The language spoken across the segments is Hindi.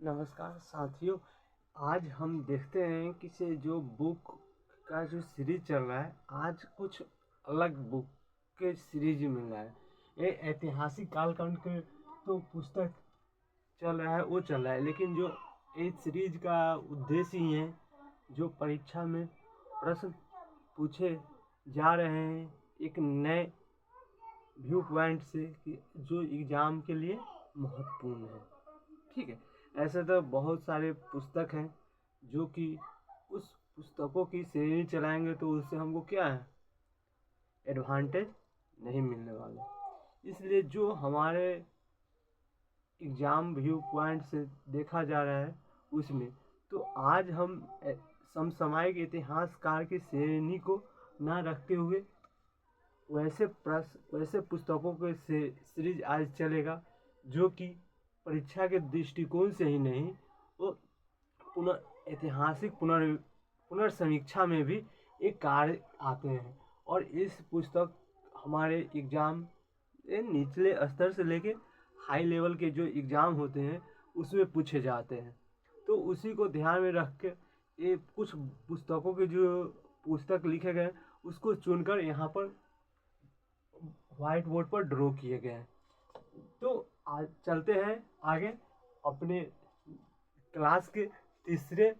नमस्कार साथियों। आज हम देखते हैं कि से जो बुक का जो सीरीज चल रहा है, आज कुछ अलग बुक के सीरीज मिल रहा है। ये ऐतिहासिक कालखंड के तो पुस्तक चल रहा है, वो चल रहा है, लेकिन जो इस सीरीज का उद्देश्य ही है जो परीक्षा में प्रश्न पूछे जा रहे हैं एक नए व्यू पॉइंट से कि जो एग्ज़ाम के लिए महत्वपूर्ण है। ठीक है, ऐसे तो बहुत सारे पुस्तक हैं जो कि उस पुस्तकों की श्रेणी चलाएंगे तो उससे हमको क्या है, एडवांटेज नहीं मिलने वाले। इसलिए जो हमारे एग्ज़ाम व्यू पॉइंट से देखा जा रहा है उसमें, तो आज हम समसामयिक इतिहासकार की श्रेणी को ना रखते हुए वैसे पुस्तकों के से सीरीज आज चलेगा जो कि परीक्षा के दृष्टिकोण से ही नहीं, वो ऐतिहासिक पुनर्समीक्षा में भी एक कार्य आते हैं। और इस पुस्तक हमारे एग्ज़ाम निचले स्तर से लेके हाई लेवल के जो एग्ज़ाम होते हैं उसमें पूछे जाते हैं। तो उसी को ध्यान में रख के ये कुछ पुस्तकों के जो पुस्तक लिखे गए उसको चुनकर यहाँ पर व्हाइट बोर्ड पर ड्रॉ किए गए हैं। तो आज चलते हैं आगे अपने क्लास के तीसरे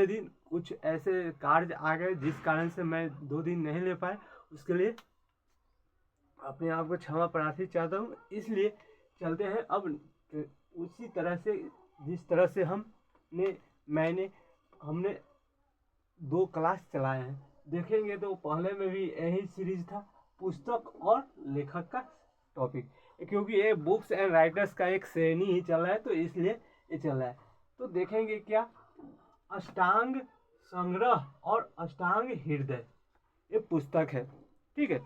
दिन कुछ ऐसे कार्य आ गए जिस कारण से मैं 2 दिन नहीं ले पाया। उसके लिए अपने आप को क्षमा प्रार्थी चाहता हूँ। इसलिए चलते हैं अब उसी तरह से जिस तरह से हमने 2 क्लास चलाए हैं। देखेंगे तो पहले में भी यही सीरीज था, पुस्तक और लेखक का टॉपिक, क्योंकि ये बुक्स एंड राइटर्स का एक श्रेणी ही चल रहा है तो इसलिए ये चल रहा है। तो देखेंगे क्या, अष्टांग संग्रह और अष्टांग हृदय ये पुस्तक है। ठीक है,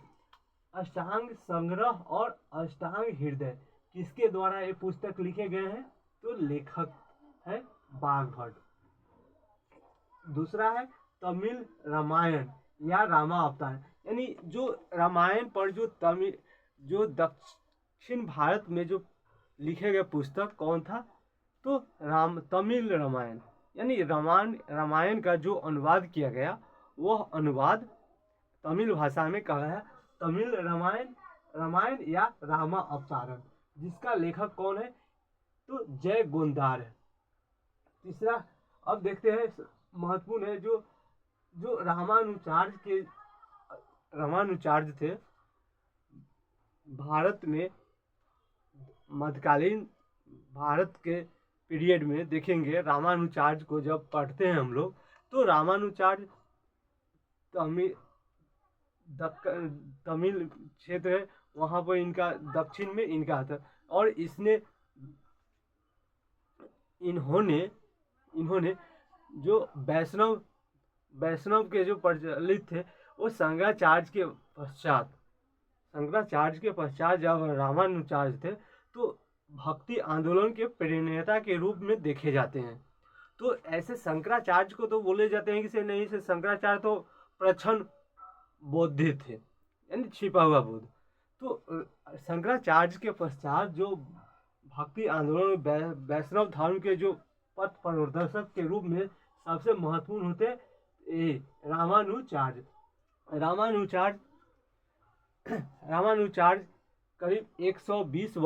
अष्टांग संग्रह और अष्टांग हृदय किसके द्वारा ये पुस्तक लिखे गए हैं, तो लेखक है बाघभट्ट। दूसरा है तमिल रामायण या रामा अवतार, यानी जो रामायण पर जो दक्षिण भारत में जो लिखे गए पुस्तक कौन था, तो तमिल रामायण, यानी रामायण का जो अनुवाद किया गया वह अनुवाद तमिल भाषा में कहा है तमिल रामायण या रामा अवतारण, जिसका लेखक कौन है, तो जय गोंदार है। तीसरा अब देखते हैं महत्वपूर्ण है जो रामानुचार्य थे भारत में मध्यकालीन भारत के पीरियड में। देखेंगे रामानुचार्य को जब पढ़ते हैं हम लोग तो रामानुचार्य तमिल क्षेत्र है, वहाँ पर इनका दक्षिण में इनका आता, और इन्होंने जो वैष्णव के जो प्रचलित थे वो शंकराचार्य के पश्चात जब रामानुचार्य थे तो भक्ति आंदोलन के प्रेरणा के रूप में देखे जाते हैं। तो ऐसे शंकराचार्य को तो बोले जाते हैं कि से नहीं, से शंकराचार्य तो प्रच्छन्न बौद्ध थे, यानी छिपा हुआ बुद्ध। तो शंकराचार्य के पश्चात जो भक्ति आंदोलन वैष्णव धर्म के जो पथ प्रदर्शक के रूप में सबसे महत्वपूर्ण होते रामानुचार्य करीब 120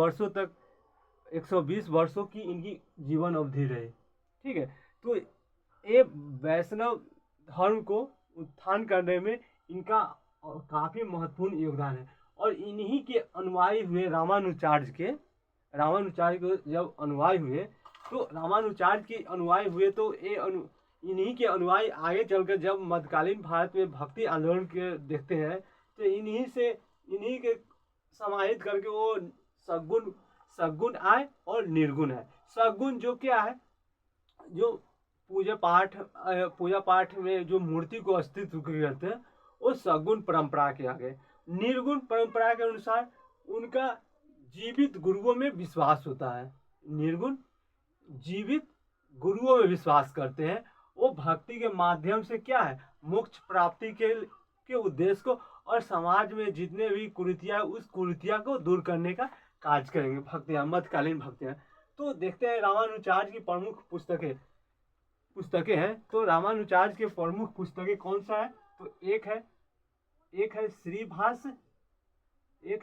वर्षों की इनकी जीवन अवधि रही। ठीक है, तो ये वैष्णव धर्म को उत्थान करने में इनका काफ़ी महत्वपूर्ण योगदान है। और इन्हीं के अनुयायी हुए रामानुचार्य को जब अनुयायी हुए तो रामानुचार्य के अनुयायी हुए तो इन्हीं के अनुयायी आगे चलकर जब मध्यकालीन भारत में भक्ति आंदोलन के देखते हैं तो इन्हीं के समाहित करके वो सगुण आए और निर्गुण है। सगुण जो क्या है, जो पूजा पाठ में जो मूर्ति को अस्तित्व करते हैं वो सगुण परंपरा के आगे। निर्गुण परंपरा के अनुसार उनका जीवित गुरुओं में विश्वास होता है। निर्गुण जीवित गुरुओं में विश्वास करते हैं, वो भक्ति के माध्यम से क्या है, मोक्ष प्राप्ति के उद्देश्य को और समाज में जितने भी कुरीतियाँ उस कुरीतियाँ को दूर करने का कार्य करेंगे। भक्तियाँ मध्यकालीन भक्तियाँ तो देखते हैं रामानुजाचार्य की प्रमुख पुस्तकें हैं। तो रामानुजाचार्य की प्रमुख पुस्तकें कौन सा है? तो एक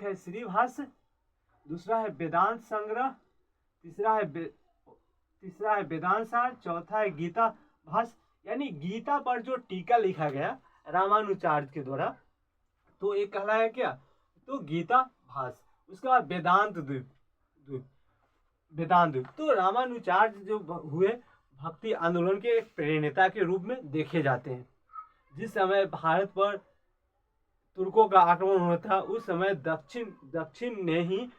है श्री भाष्य, दूसरा है वेदांत संग्रह, तीसरा है वेदांत सार, चौथा है गीता भाष्य। यानी गीता पर जो टीका लिखा गया रामानुजाचार्य के द्वारा, तो एक कहलाया क्या? तो गीता भाष्य। उसके बाद वेदांत द्वीप। तो रामानुजाचार्य जो हुए भक्ति आंदोलन के एक प्रेरणा के रूप में देखे जाते हैं। जिस समय भारत पर तुर्कों का आक्रमण हुआ था, उस समय दक्षिण ने ही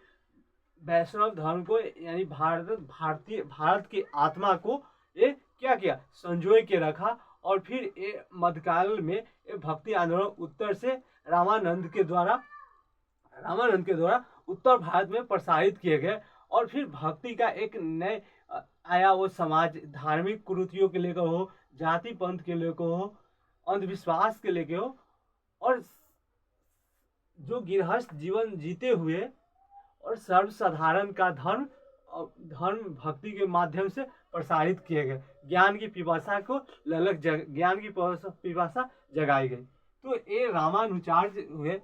वैष्णव धर्म को, यानी भारत की आत्मा को ये क्या किया? संजोए के रखा। और फिर मध्यकाल में भक्ति आंदोलन उत्तर से रामानंद के द्वारा उत्तर भारत में प्रसारित किए गए। और फिर भक्ति का एक नए आया, वो समाज धार्मिक कुरीतियों के लेकर हो, जाति पंथ के लेकर हो, अंधविश्वास के लेकर हो, और जो गृहस्थ जीवन जीते हुए और सर्वसाधारण का धर्म भक्ति के माध्यम से प्रसारित किए गए। ज्ञान की पिपासा जगाई गई। तो ये रामानुजाचार्य हुए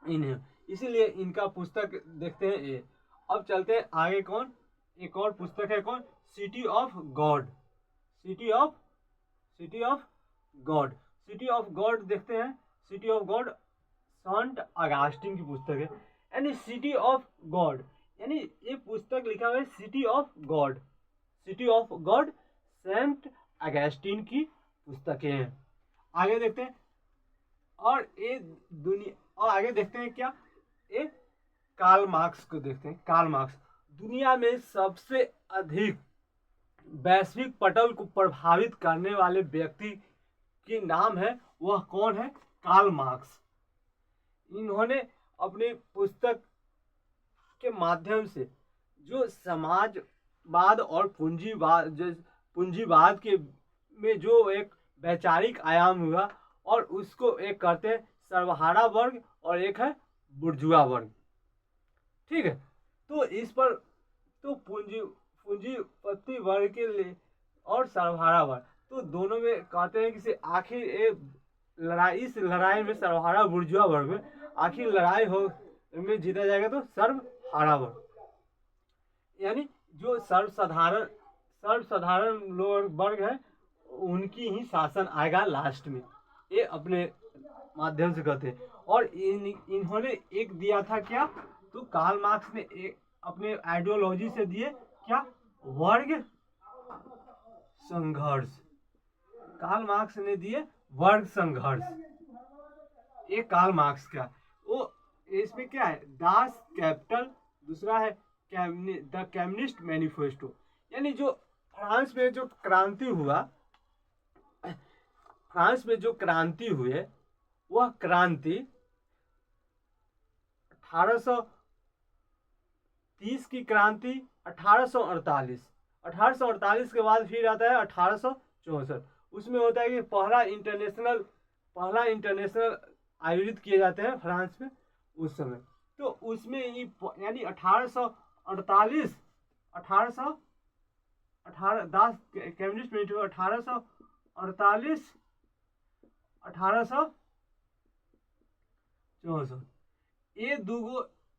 इन्हें, इसीलिए इनका पुस्तक देखते हैं ये। अब चलते हैं आगे। एक और पुस्तक है City of God. City of God देखते हैं। सिटी ऑफ गॉड संत अगस्तीन की पुस्तक है। यानी सिटी ऑफ गॉड, यानी ये पुस्तक लिखा हुआ है City of God Saint Augustine की पुस्तकें हैं। आगे देखते हैं। और आगे देखते हैं क्या? ये कार्ल मार्क्स को देखते हैं। कार्ल मार्क्स दुनिया में सबसे अधिक वैश्विक पटल को प्रभावित करने वाले व्यक्ति के नाम है, वह कौन है? Karl Marx. इन्होंने अपने पुस्तक के माध्यम से जो समाजवाद और पूंजीवाद के में जो एक वैचारिक आयाम हुआ, और उसको एक कहते हैं सर्वहारा वर्ग और एक है बुर्जुआ वर्ग। ठीक है। तो इस पर तो पूंजीपति वर्ग के लिए और सर्वहारा वर्ग, तो दोनों में कहते हैं कि आखिर इस लड़ाई में सर्वहारा बुर्जुआ वर्ग में आखिर लड़ाई में जीता जाएगा तो सर्वहारा वर्ग, यानी जो सर्वसाधारण वर्ग है उनकी ही शासन आएगा लास्ट में। ये अपने माध्यम से कहते हैं। और इन्होंने एक दिया था क्या? तो कार्ल मार्क्स ने अपने आइडियोलॉजी से दिए क्या? वर्ग संघर्ष। कार्ल मार्क्स ने दिए वर्ग संघर्ष। ये कार्ल मार्क्स का वो इसमें क्या है? दास कैपिटल, दूसरा है द कम्युनिस्ट मैनिफेस्टो। यानी जो फ्रांस में जो क्रांति हुए, वह क्रांति 1830 की क्रांति, 1848 के बाद फिर आता है 1864। उसमें होता है कि पहला इंटरनेशनल आयोजित किए जाते हैं फ्रांस में उस समय। तो उसमें यानी 1848 कम्युनिस्ट में 1848 1864। ये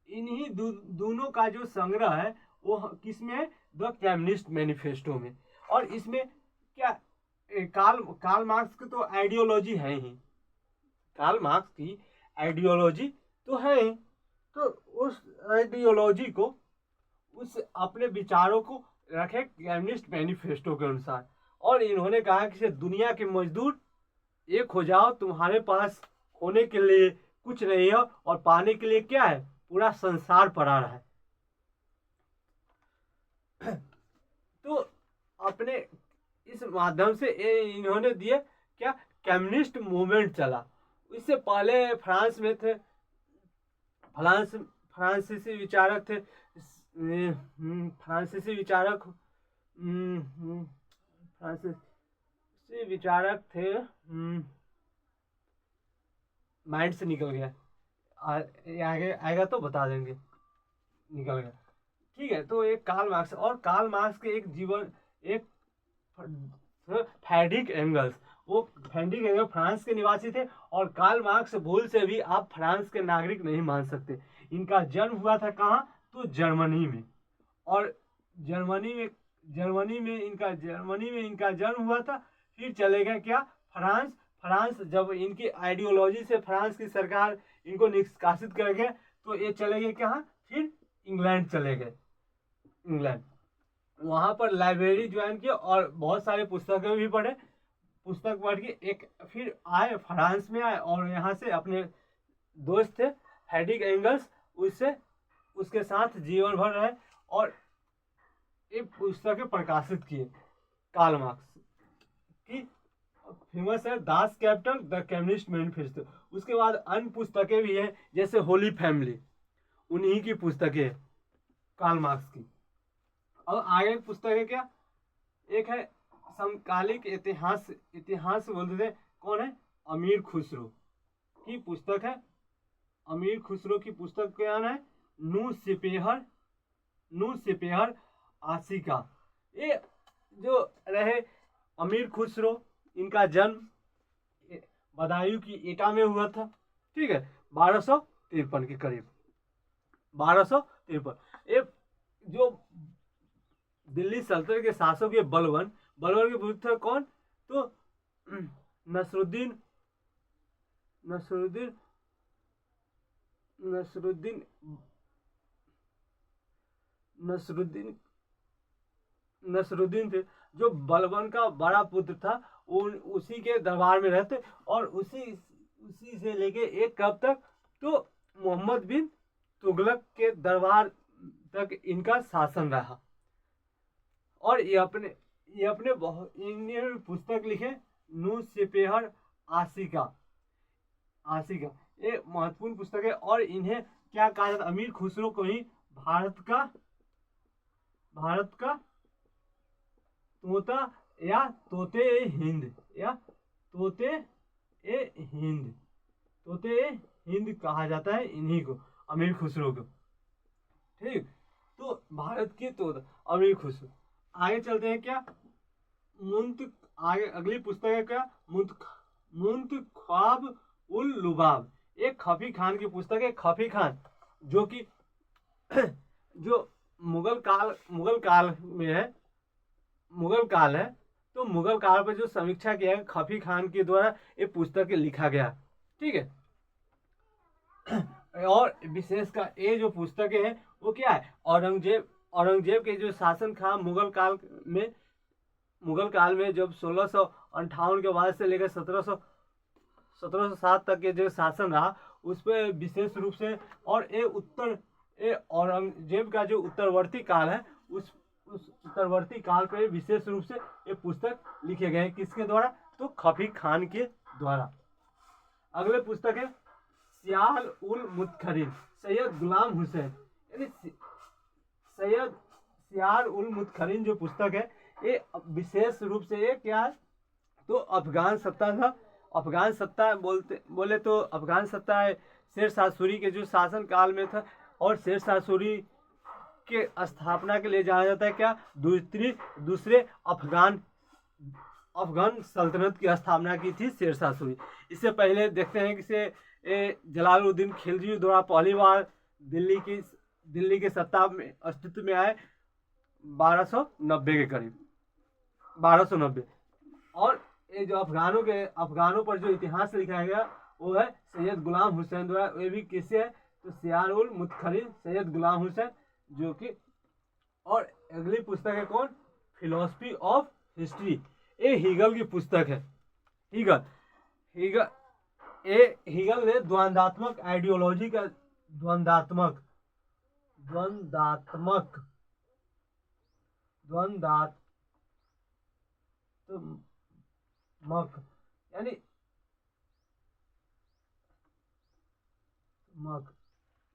इन्हीं दोनों का जो संग्रह है वो किसमें? द कम्युनिस्ट मैनिफेस्टो में। और इसमें क्या कार्ल मार्क्स की तो आइडियोलॉजी है ही, कार्ल मार्क्स की आइडियोलॉजी तो है ही। तो उस आइडियोलॉजी को, उस अपने विचारों को रखे कम्युनिस्ट मैनिफेस्टो के अनुसार। और इन्होंने कहा कि दुनिया के मजदूर एक हो जाओ, तुम्हारे पास होने के लिए कुछ नहीं है और पाने के लिए क्या है? पूरा संसार पड़ा रहा है। तो अपने इस माध्यम से इन्होंने दिए क्या? कम्युनिस्ट मूवमेंट चला। इससे पहले फ्रांस में थे फ्रांसीसी विचारक थे। माइंड से निकल गया, आगे आएगा तो बता देंगे। निकल गया। ठीक है। तो एक कार्ल मार्क्स, और कार्ल मार्क्स के एक जीवन, एक फ्रेडरिक एंगल्स, वो फ्रेडरिक एंगल्स फ्रांस के निवासी थे, और कार्ल मार्क्स भूल से भी आप फ्रांस के नागरिक नहीं मान सकते। इनका जन्म हुआ था कहाँ, तो जर्मनी में, और जर्मनी में इनका जन्म हुआ था। फिर चले गए क्या, फ्रांस। फ्रांस जब इनकी आइडियोलॉजी से फ्रांस की सरकार इनको निष्कासित कर गए, तो ये चले गए कहाँ, फिर इंग्लैंड चले गए। इंग्लैंड, वहां पर लाइब्रेरी ज्वाइन किया और बहुत सारे पुस्तकें भी पढ़े। पुस्तक पढ़ के एक फिर आए, फ्रांस में आए, और यहाँ से अपने दोस्त थे फ्रेडरिक एंगल्स, उससे उसके साथ जीवन भर रहे, और एक पुस्तकें प्रकाशित किए कार्ल मार्क्स की। फेमस है Das Kapital, the communist manifesto. उसके बाद अन्य पुस्तकें भी हैं, जैसे होली फैमिली, उन्हीं की पुस्तकें कार्ल मार्क्स की। और आगे पुस्तक है क्या, एक है समकालिक इतिहास बोलते थे, कौन है, अमीर खुसरो की पुस्तक है। अमीर खुसरो की पुस्तक क्या नाम है, नू सिपेहर आशिका। ये जो रहे अमीर खुसरो, इनका जन्म बदायूं की एटा में हुआ था, ठीक है, 1253 के करीब, 1253। ये जो दिल्ली सल्तनत के शासक के बलबन के पुत्र कौन, तो नसरुद्दीन थे, जो बलबन का बड़ा पुत्र था। उसी के दरबार में रहते, और उसी से लेके एक कब तक, तो मोहम्मद बिन तुगलक के दरबार तक इनका शासन रहा। और ये अपने इन्होंने पुस्तक लिखे, नू सिपेहर आशिका। ये महत्वपूर्ण पुस्तक है। और इन्हें क्या कहा जाता, अमीर खुसरो को ही भारत का तोता या तोते हिंद कहा जाता है इन्हीं को, अमीर खुसरो को, ठीक। तो भारत के तोता अमीर खुसरो। आगे चलते हैं क्या, आगे अगली पुस्तक है क्या, मुंतख्वाब उल लुबाब। एक खफी खान की पुस्तक है। खफी खान जो कि जो मुगल काल में है, तो मुगल काल पर जो समीक्षा किया है खफी खान के द्वारा ये पुस्तक लिखा गया, ठीक है। और विशेष का ये जो पुस्तकें हैं वो क्या है, औरंगजेब के जो शासन था मुगल काल में जब 1658 के बाद से लेकर 1707 तक के जो शासन रहा, उस पर विशेष रूप से, और ये औरंगजेब का जो उत्तरवर्ती काल है, उस उत्तरवर्ती काल पर विशेष रूप से ये पुस्तक लिखे गए। किसके द्वारा, तो खफी खान के द्वारा। अगले पुस्तक है सियाल उल मुतखरीन, सैयद गुलाम हुसैन। यानी सियाल उल मुतखरीन जो पुस्तक है, ये विशेष रूप से ये क्या है, तो अफगान सत्ता था। अफगान सत्ता बोले तो अफगान सत्ता है शेर शाह सूरी के जो शासन काल में था, और शेर शाह सूरी के स्थापना के लिए जाना जाता है क्या, दूसरे अफगान सल्तनत की स्थापना की थी शेर शाह सूरी। इससे पहले देखते हैं कि जलालुद्दीन खिलजी द्वारा पहली बार दिल्ली के सत्ता में अस्तित्व में आए 1290 के करीब, 1290। और ये जो अफगानों पर जो इतिहास लिखा गया वो है सैयद गुलाम हुसैन द्वारा। वे भी किससे है, तो सियाल उल मुतखरीन सैयद गुलाम हुसैन, जो कि। और अगली पुस्तक है कौन, फिलोसफी ऑफ हिस्ट्री। ये हीगल की पुस्तक है। हीगल ने द्वंदात्मक आइडियोलॉजी का द्वंदात्मक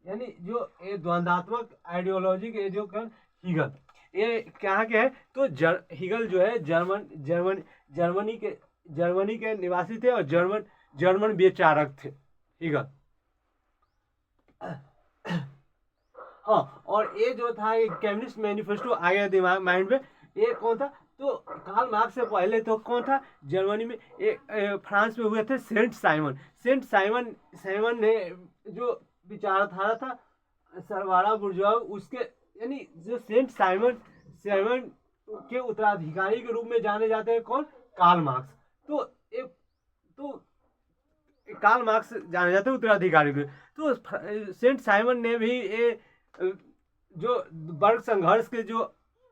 यानी जो ये द्वंदात्मक आइडियोलॉजी के जो हीगल, ये कहाँ के है, तो हीगल जो है जर्मनी के निवासी थे, और जर्मन विचारक थे हीगल। हाँ, और ये जो था ये कम्युनिस्ट मैनिफेस्टो आ गया दिमाग माइंड में। ये कौन था? तो कार्ल मार्क्स से पहले तो कौन था? जर्मनी में फ्रांस में हुए थे Saint Simon. Saint Simon Simon ने जो विचारधारा था सरवारा बुर्जुआ उसके, यानी जो सेंट साइमन साइमन के उत्तराधिकारी के रूप में जाने जाते हैं कौन? Karl Marx. तो एक तो कार्ल मार्क्स जाने जाते हैं उत्तराधिकारी के। तो सेंट साइमन ने भी ये जो वर्ग संघर्ष के जो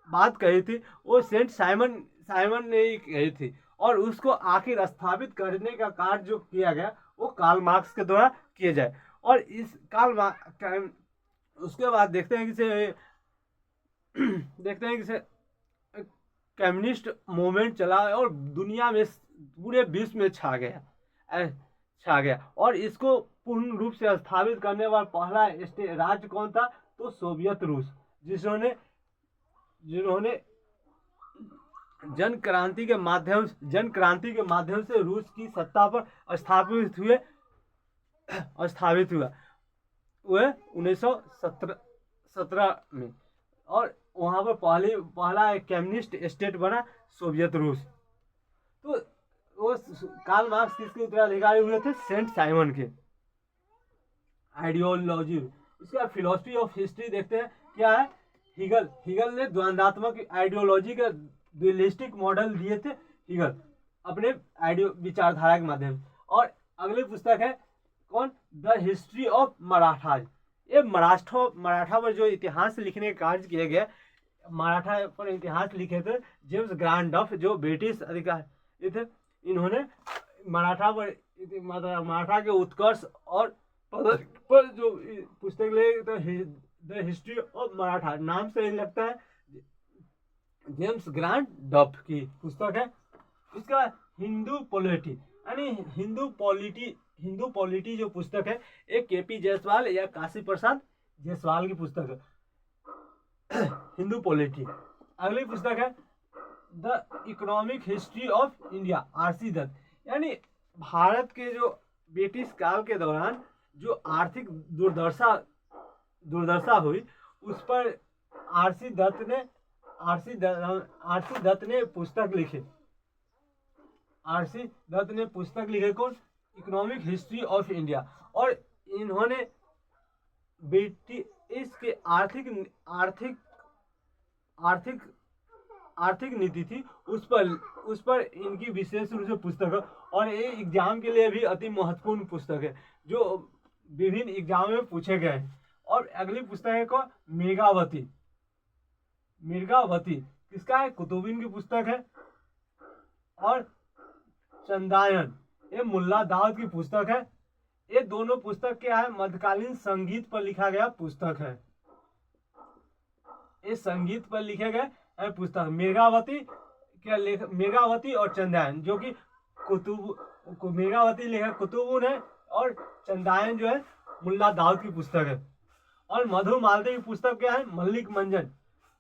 बात कही थी वो सेंट साइमन साइमन ने ही कही थी, और उसको आखिर स्थापित करने का कार्य जो किया गया वो कार्ल मार्क्स के द्वारा किया जाए। और इस उसके बाद देखते हैं कि कम्युनिस्ट मूवमेंट चला और दुनिया में पूरे विश्व में छा गया। और इसको पूर्ण रूप से स्थापित करने वाला पहला राज्य कौन था? तो सोवियत रूस, जिन्होंने जन क्रांति के माध्यम से रूस की सत्ता पर स्थापित हुआ वह 1917 में। और वहां पर पहला कम्युनिस्ट स्टेट बना सोवियत रूस। तो वो कार्ल मार्क्स किसके उत्तराधिकारी हुए थे? सेंट साइमन के। आइडियोलॉजी, इसके बाद फिलोसफी ऑफ हिस्ट्री देखते हैं क्या है। हिगल ने द्वंद्वात्मक आइडियोलॉजी का रियलिस्टिक मॉडल दिए थे हिगल अपने विचारधारा के माध्यम से। और अगली पुस्तक है कौन? The history of Marathas. ये मराठा पर जो इतिहास लिखने का कार्य किया गया, मराठा पर इतिहास लिखे थे जेम्स ग्रांड डफ, जो ब्रिटिश अधिकारी थे। इन्होंने मराठा के उत्कर्ष और पर जो पुस्तक ले तो द हिस्ट्री ऑफ मराठा नाम से ही लगता है, जेम्स ग्रांड डफ की पुस्तक है। इसका हिंदू पॉलिटी, यानी हिंदू पॉलिटी जो पुस्तक है एक केपी जायसवाल या काशी प्रसाद जायसवाल की पुस्तक है, हिंदू पॉलिटी। अगली पुस्तक है The Economic History of India, RC Dutt. यानी भारत के जो ब्रिटिश काल के दौरान जो आर्थिक दुर्दशा हुई उस पर आरसी दत्त ने पुस्तक लिखे। कौन? Economic History of India. और इन्होंने ब्रिटिश के आर्थिक नीति थी उस पर इनकी विशेष रूप से पुस्तक है। और ये एग्जाम के लिए भी अति महत्वपूर्ण पुस्तक है जो विभिन्न एग्जाम में पूछे गए हैं। और अगली पुस्तक है कौन? मिर्गावती किसका है? कुतुबुद्दीन की पुस्तक है। और चंदायन ये मुल्ला दाऊद की पुस्तक है। ये दोनों पुस्तक क्या है? मध्यकालीन संगीत पर लिखा गया पुस्तक है। ये संगीत पर लिखे गए पुस्तक मिर्गावती और चंदायन, जो कि मिर्गावती लिखा कुतुबुद्दीन है और चंदायन जो है मुल्ला दाऊद की पुस्तक है। और मधुमालती की पुस्तक क्या है? मल्लिक मंजन,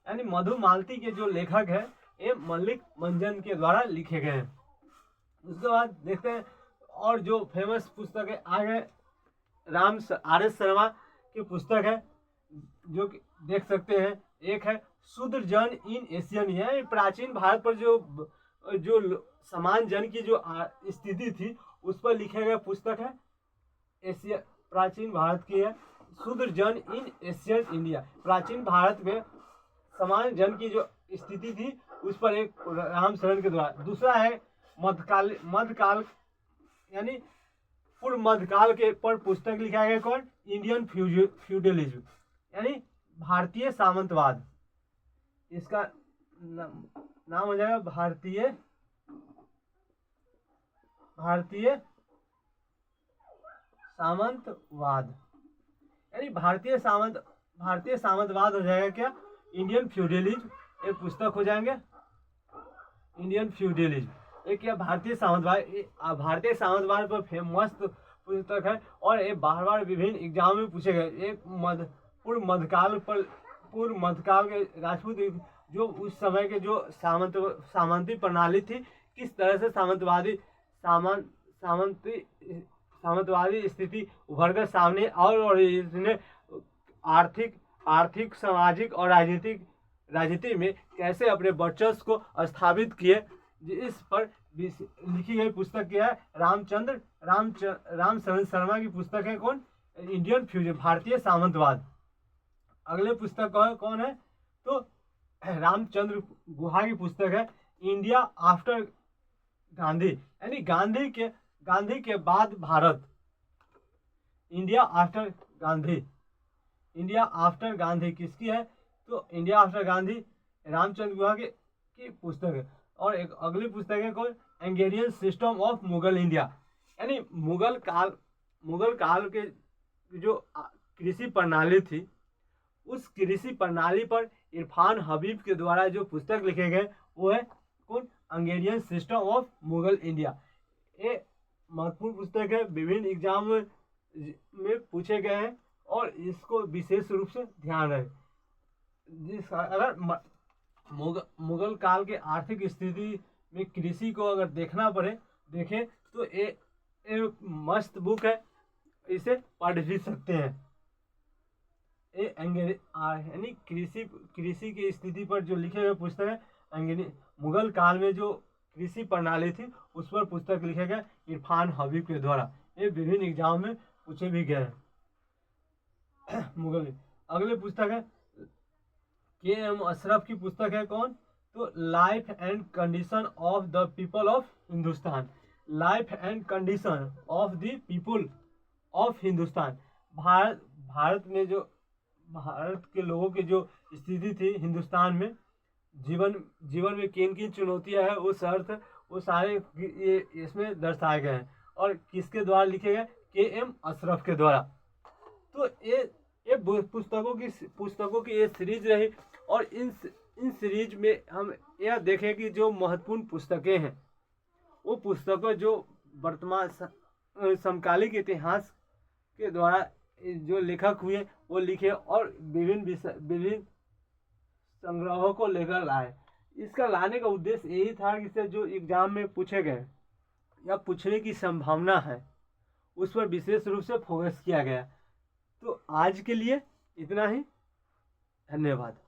यानी मधुमालती के जो लेखक है ये मल्लिक मंजन के द्वारा लिखे गए हैं। उसके बाद देखते हैं और जो फेमस पुस्तक है आगे RS शर्मा की पुस्तक है, जो कि देख सकते हैं। एक है शूद्र जन इन एशियन, है प्राचीन भारत पर जो समान जन की जो स्थिति थी उस पर लिखे गए पुस्तक है। एशिया प्राचीन भारत की है शूद्र जन इन एशियन इंडिया। प्राचीन भारत में समान जन की जो स्थिति थी उस पर एक राम शरण के द्वारा। दूसरा है मध्यकाल यानी पूर्व मध्यकाल के पर पुस्तक लिखा गया कौन? इंडियन फ्यूडलिज्म, यानी भारतीय सामंतवाद। इसका नाम हो जाएगा भारतीय सामंतवाद, यानी भारतीय सामंतवाद हो जाएगा क्या? इंडियन फ्यूडलिज्म एक पुस्तक हो जाएंगे। इंडियन फ्यूडलिज्म एक क्या? भारतीय सामंतवाद पर फेमस पुस्तक है। और ये बार विभिन्न एग्जाम में पूछे गए। एक पूर्व मध्यकाल के राजपूत जो उस समय के जो सामंती प्रणाली थी किस तरह से सामंतवादी स्थिति उभर कर सामने और इसने आर्थिक आर्थिक, सामाजिक और राजनीति में कैसे अपने वर्चस्व को स्थापित किए, इस पर लिखी गई पुस्तक क्या है? रामचंद्र शर्मा की पुस्तक है कौन? इंडियन फ्यूजन, भारतीय सामंतवाद। अगले पुस्तक कौन है? तो रामचंद्र गुहा की पुस्तक है इंडिया आफ्टर गांधी, यानी गांधी के बाद भारत। इंडिया आफ्टर गांधी किसकी है? तो इंडिया आफ्टर गांधी रामचंद्र गुहा की पुस्तक है। और एक अगली पुस्तक है कौन? एंगेरियन सिस्टम ऑफ मुगल इंडिया, यानी मुगल काल के जो कृषि प्रणाली थी, उस कृषि प्रणाली पर इरफान हबीब के द्वारा जो पुस्तक लिखे गए वो है कौन? एंगेरियन सिस्टम ऑफ मुगल इंडिया। ये महत्वपूर्ण पुस्तक है, विभिन्न एग्जाम में पूछे गए हैं और इसको विशेष रूप से ध्यान रहे। अगर मुगल काल के आर्थिक स्थिति में कृषि को अगर देखें तो ये मस्त बुक है, इसे पढ़ भी सकते हैं। यानी कृषि की स्थिति पर जो लिखे गए पुस्तक है, मुगल काल में जो कृषि प्रणाली थी उस पर पुस्तक लिखे गए इरफान हबीब के द्वारा। ये विभिन्न एग्जाम में पूछे भी गए हैं। मुगल। अगले पुस्तक है के.एम. अशरफ की पुस्तक है कौन? तो life and condition of the people of Hindustan. Life and condition of the people of Hindustan. Bharat के लोगों की जो स्थिति थी हिंदुस्तान में, जीवन में किन किन चुनौतियां है वो सारे ये इसमें दर्शाए गए हैं। और किसके द्वारा लिखे गए? के.एम. अशरफ के द्वारा। तो ये पुस्तकों की ये सीरीज रही। और इन सीरीज में हम यह देखें कि जो महत्वपूर्ण पुस्तकें हैं वो पुस्तकें जो वर्तमान समकालिक इतिहास के द्वारा जो लेखक हुए वो लिखे और विभिन्न संग्रहों को लेकर लाए। इसका लाने का उद्देश्य यही था कि इससे जो एग्जाम में पूछे गए या पूछने की संभावना है उस पर विशेष रूप से फोकस किया गया। तो आज के लिए इतना ही, धन्यवाद।